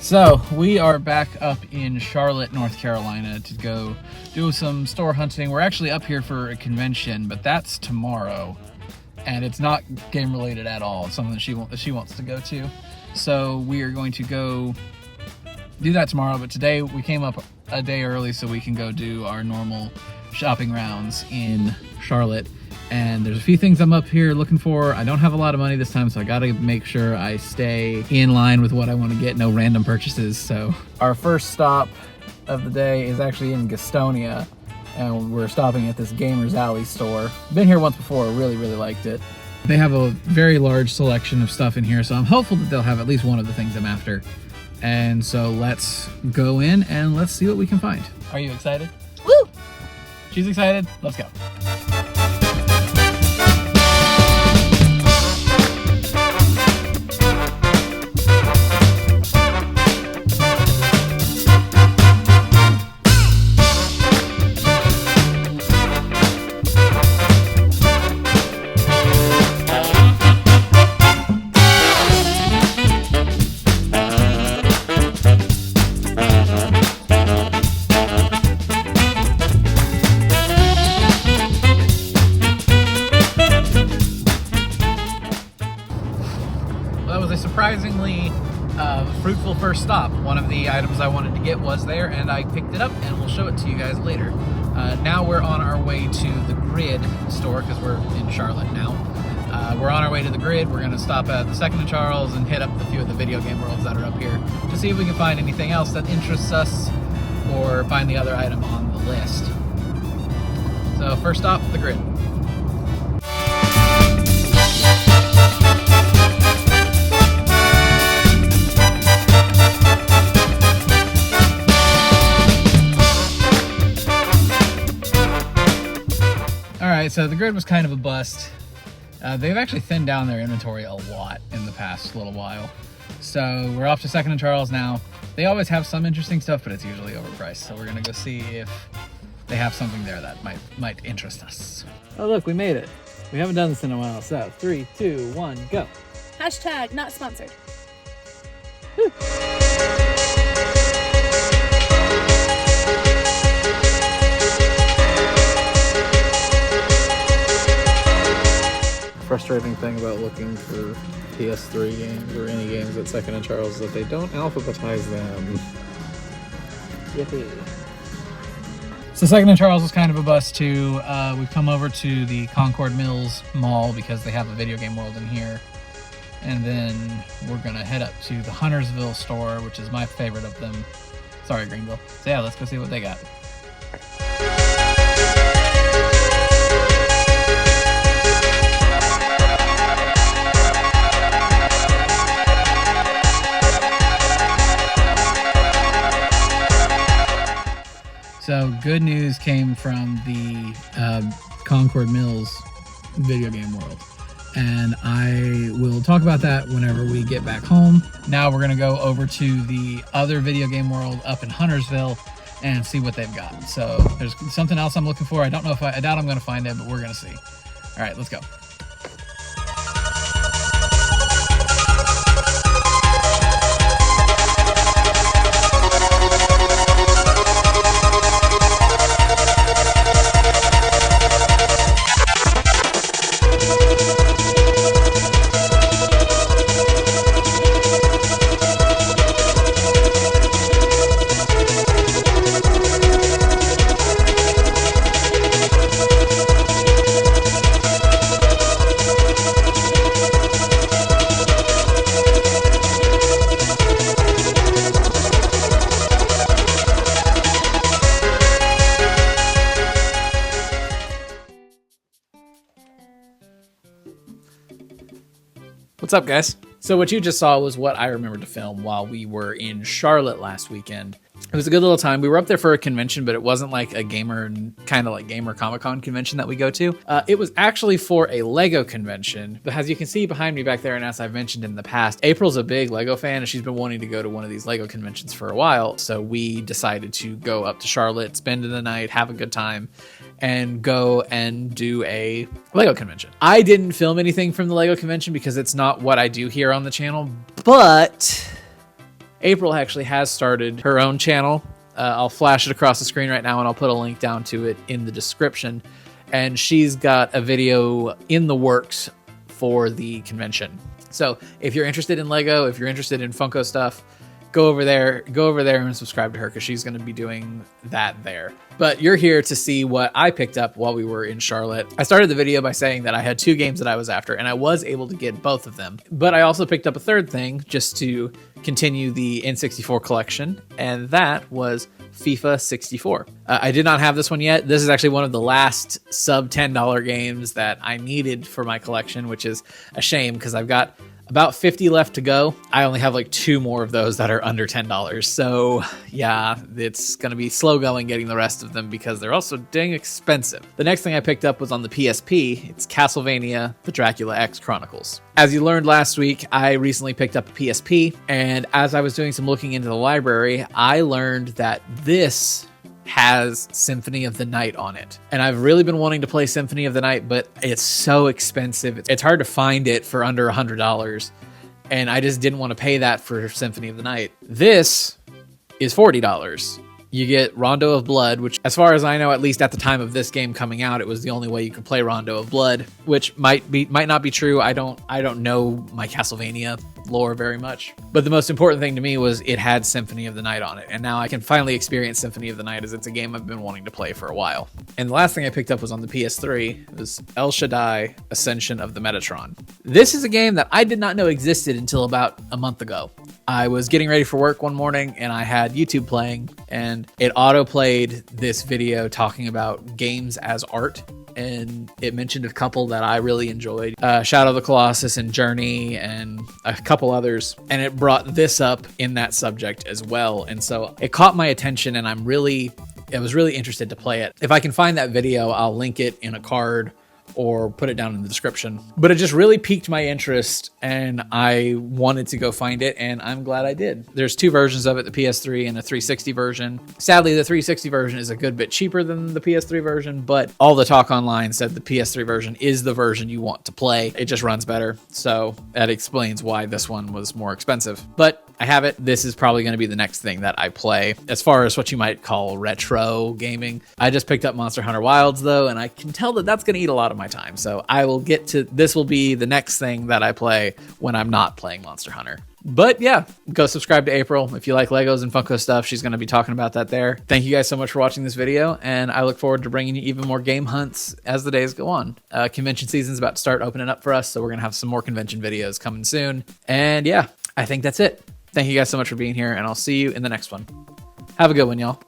So we are back up in Charlotte, North Carolina to go do some store hunting. We're actually up here for a convention, but that's tomorrow, and it's not game related at all. It's something that she wants to go to. So we are going to go do that tomorrow, but today we came up a day early so we can go do our normal shopping rounds in Charlotte. And there's a few things I'm up here looking for. I don't have a lot of money this time, so I gotta make sure I stay in line with what I want to get, no random purchases. So our first stop of the day is actually in Gastonia, and we're stopping at this Gamers Alley store. Been here once before, really liked it. They have a very large selection of stuff in here, so I'm hopeful that they'll have at least one of the things I'm after. And so let's go in and let's see what we can find. Are you excited? Woo! She's excited. Let's go. Surprisingly fruitful first stop. One of the items I wanted to get was there, and I picked it up, and we'll show it to you guys later. Now we're on our way to the Grid store because we're in Charlotte now. We're on our way to the Grid. We're going to stop at the Second and Charles and hit up a few of the video game worlds that are up here to see if we can find anything else that interests us or find the other item on the list. So first stop, the Grid. Alright, so the Grid was kind of a bust. They've actually thinned down their inventory a lot in the past little while. So we're off to Second and Charles now. They always have some interesting stuff, but it's usually overpriced. So we're gonna go see if they have something there that might interest us. Oh look, we made it. We haven't done this in a while, so 3, 2, 1, go. Hashtag not sponsored. Woo. Frustrating thing about looking for PS3 games or any games at Second and Charles is that they don't alphabetize them. Yippee. So Second and Charles is kind of a bust too. We've come over to the Concord Mills Mall because they have a video game world in here. And then we're gonna head up to the Huntersville store, which is my favorite of them. Sorry, Greenville. So yeah, let's go see what they got. So good news came from the Concord Mills video game world, and I will talk about that whenever we get back home. Now we're gonna go over to the other video game world up in Huntersville and see what they've got. So there's something else I'm looking for. I don't know if I doubt I'm gonna find it, but we're gonna see. All right, let's go. What's up, guys? So what you just saw was what I remembered to film while we were in Charlotte last weekend. It was a good little time. We were up there for a convention, but it wasn't like a gamer, kind of like gamer Comic-Con convention that we go to. It was actually for a Lego convention. But as you can see behind me back there, and as I've mentioned in the past, April's a big Lego fan, and she's been wanting to go to one of these Lego conventions for a while. So we decided to go up to Charlotte, spend the night, have a good time, and go and do a Lego convention. I didn't film anything from the Lego convention because it's not what I do here on the channel, but April actually has started her own channel. I'll flash it across the screen right now, and I'll put a link down to it in the description. And she's got a video in the works for the convention. So if you're interested in Lego, if you're interested in Funko stuff, go over there and subscribe to her, because she's going to be doing that there. But you're here to see what I picked up while we were in Charlotte. I started the video by saying that I had 2 games that I was after, and I was able to get both of them. But I also picked up a third thing just to continue the N64 collection, and that was FIFA 64. I did not have this one yet. This is actually one of the last sub $10 games that I needed for my collection, which is a shame because I've got about 50 left to go. I only have like 2 more of those that are under $10. So yeah, it's going to be slow going getting the rest of them because they're also dang expensive. The next thing I picked up was on the PSP. It's Castlevania: The Dracula X Chronicles. As you learned last week, I recently picked up a PSP, and as I was doing some looking into the library, I learned that this has Symphony of the Night on it. And I've really been wanting to play Symphony of the Night, but it's so expensive. It's hard to find it for under $100. And I just didn't want to pay that for Symphony of the Night. This is $40. You get Rondo of Blood, which, as far as I know, at least at the time of this game coming out, it was the only way you could play Rondo of Blood, which might not be true. I don't know my Castlevania lore very much. But the most important thing to me was it had Symphony of the Night on it, and now I can finally experience Symphony of the Night, as it's a game I've been wanting to play for a while. And the last thing I picked up was on the PS3. It was El Shaddai: Ascension of the Metatron. This is a game that I did not know existed until about a month ago. I was getting ready for work one morning, and I had YouTube playing, and it auto-played this video talking about games as art, and it mentioned a couple that I really enjoyed, Shadow of the Colossus and Journey and a couple others, and it brought this up in that subject as well. And so it caught my attention, and I was really interested to play it. If I can find that video, I'll link it in a card or put it down in the description. But it just really piqued my interest, and I wanted to go find it, and I'm glad I did. There's 2 versions of it, the PS3 and the 360 version. Sadly, the 360 version is a good bit cheaper than the PS3 version, but all the talk online said the PS3 version is the version you want to play. It just runs better, so that explains why this one was more expensive. But I have it. This is probably going to be the next thing that I play as far as what you might call retro gaming. I just picked up Monster Hunter Wilds though, and I can tell that that's going to eat a lot of my time. So I will get to, this will be the next thing that I play when I'm not playing Monster Hunter. But yeah, go subscribe to April. If you like Legos and Funko stuff, she's going to be talking about that there. Thank you guys so much for watching this video, and I look forward to bringing you even more game hunts as the days go on. Convention season's about to start opening up for us, so we're going to have some more convention videos coming soon. And yeah, I think that's it. Thank you guys so much for being here, and I'll see you in the next one. Have a good one, y'all.